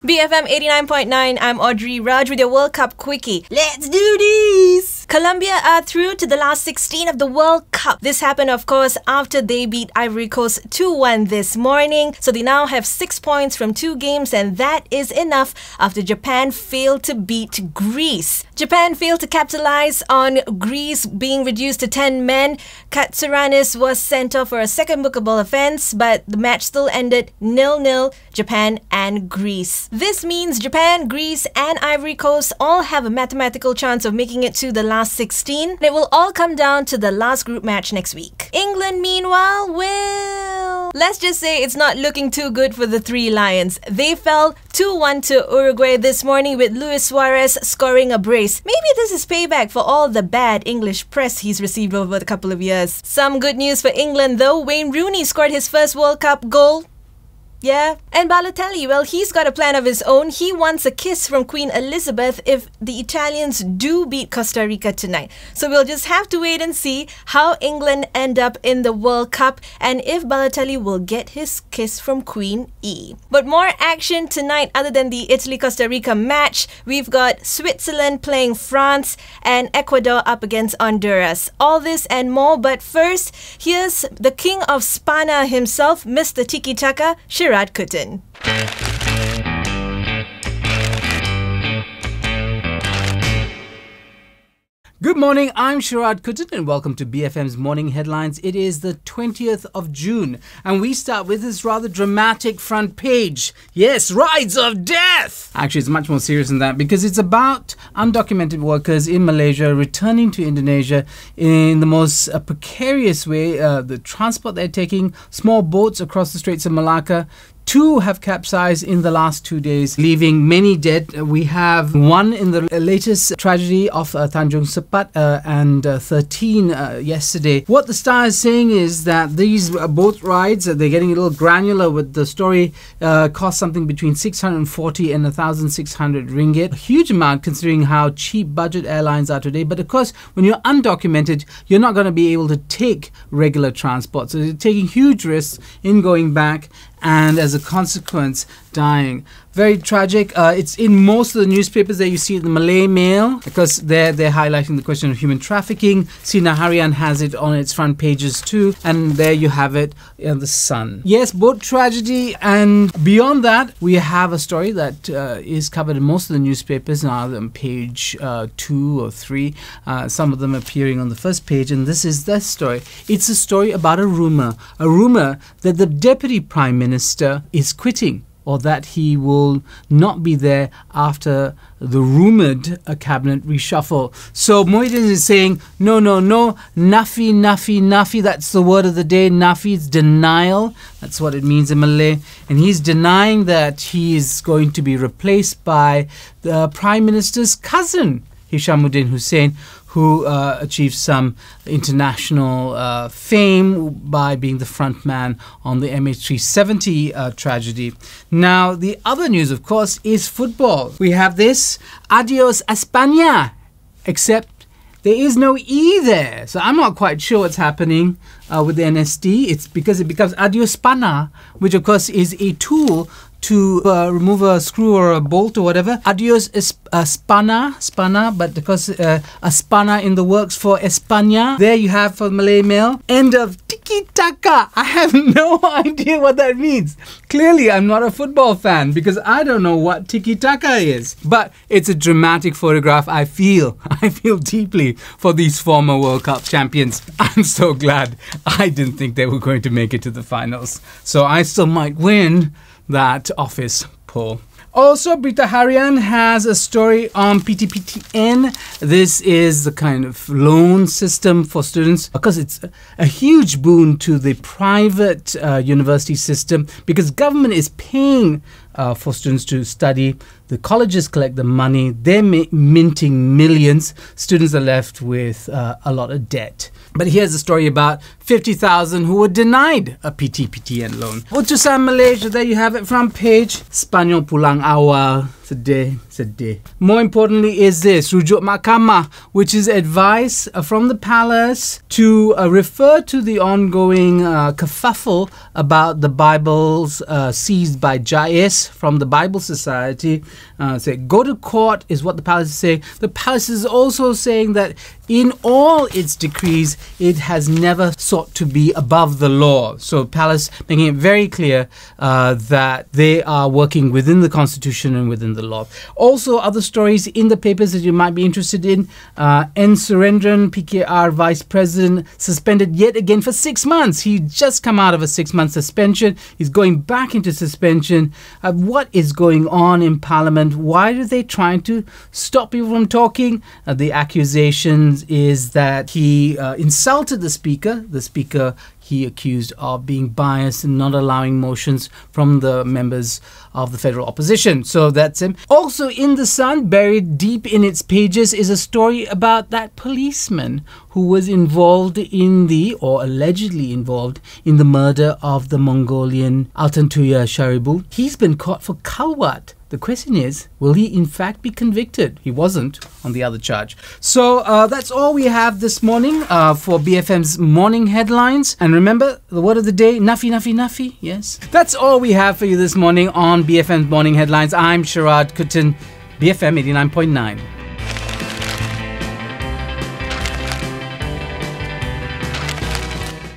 BFM 89.9, I'm Audrey Raj with your World Cup Quickie. Let's do this! Colombia are through to the last 16 of the World Cup. This happened, of course, after they beat Ivory Coast 2-1 this morning. So they now have 6 points from 2 games, and that is enough after Japan failed to beat Greece. Japan failed to capitalize on Greece being reduced to 10 men. Katsuranis was sent off for a second bookable offence, but the match still ended 0-0, Japan and Greece. This means Japan, Greece and Ivory Coast all have a mathematical chance of making it to the last 16. It will all come down to the last group match next week. England, meanwhile, will... let's just say it's not looking too good for the Three Lions. They fell 2-1 to Uruguay this morning with Luis Suarez scoring a brace. Maybe this is payback for all the bad English press he's received over the couple of years. Some good news for England though. Wayne Rooney scored his first World Cup goal. Yeah. And Balotelli, well, he's got a plan of his own. He wants a kiss from Queen Elizabeth if the Italians do beat Costa Rica tonight. So we'll just have to wait and see how England end up in the World Cup and if Balotelli will get his kiss from Queen E. But more action tonight other than the Italy-Costa Rica match. We've got Switzerland playing France and Ecuador up against Honduras. All this and more, but first, here's the king of Spana himself, Mr. Tiki Taka, Sharaad. Kuttan. Good morning, I'm Sharaad Kuttan and welcome to BFM's Morning Headlines. It is the 20th of June and we start with this rather dramatic front page. Yes, rides of death! Actually, it's much more serious than that because it's about undocumented workers in Malaysia returning to Indonesia in the most precarious way. The transport they're taking, small boats across the Straits of Malacca. 2 have capsized in the last 2 days, leaving many dead. We have 1 in the latest tragedy of Tanjung Sepat and 13 yesterday. What the Star is saying is that these boat rides, they're getting a little granular with the story, cost something between 640 and 1,600 ringgit. A huge amount considering how cheap budget airlines are today. But of course, when you're undocumented, you're not going to be able to take regular transport. So they're taking huge risks in going back and as a consequence, dying. Very tragic. It's in most of the newspapers that you see in the Malay Mail because they're highlighting the question of human trafficking. Sinar Harian has it on its front pages too. And there you have it in the Sun. Yes, boat tragedy. And beyond that, we have a story that is covered in most of the newspapers now on page 2 or 3. Some of them appearing on the first page. And this is that story. It's a story about a rumour that the Deputy Prime Minister is quitting, or that he will not be there after the rumoured cabinet reshuffle. So Muhyiddin is saying, no, nafi, that's the word of the day. Nafi is denial. That's what it means in Malay. And he's denying that he is going to be replaced by the Prime Minister's cousin, Hishamuddin Hussein, who achieved some international fame by being the front man on the MH370 tragedy. Now, the other news, of course, is football. We have this, adios Espana, except there is no E there. So I'm not quite sure what's happening with the NSD. It's because it becomes adios Spana, which, of course, is a tool to remove a screw or a bolt or whatever. Adios Spana, but because a Spana in the works for Espana. There you have for Malay Mail. End of Tiki Taka. I have no idea what that means. Clearly, I'm not a football fan because I don't know what Tiki Taka is. But it's a dramatic photograph. I feel deeply for these former World Cup champions. I'm so glad. I didn't think they were going to make it to the finals. So I still might win that office poll. Also, Berita Harian has a story on PTPTN. This is the kind of loan system for students because it's a huge boon to the private university system because government is paying for students to study. The colleges collect the money. They're minting millions. Students are left with a lot of debt. But here's a story about 50,000 who were denied a PTPTN loan. Utusan Malaysia, there you have it, front page. Spanyol pulang awal. Sedih. More importantly is this, rujuk mahkamah, which is advice from the palace to refer to the ongoing kerfuffle about the Bibles seized by Jais from the Bible Society. Say, go to court is what the palace is saying. The palace is also saying that in all its decrees, it has never sought to be above the law. So palace making it very clear that they are working within the constitution and within the law. Also, other stories in the papers that you might be interested in. N. Surendran, PKR Vice President, suspended yet again for 6 months. He just come out of a 6-month suspension. He's going back into suspension. What is going on in Parliament? Why are they trying to stop people from talking? The accusations is that he insulted the Speaker. The Speaker he accused of being biased and not allowing motions from the members of the federal opposition. So that's him. Also in The Sun, buried deep in its pages, is a story about that policeman who was involved in or allegedly involved in the murder of the Mongolian Altantuya Sharibu. He's been caught for Kalwat. The question is, will he in fact be convicted? He wasn't on the other charge. So that's all we have this morning for BFM's morning headlines. And remember, the word of the day, nafi, nafi, nafi. Yes. That's all we have for you this morning on BFM's morning headlines. I'm Sharaad, Kuttan, BFM 89.9.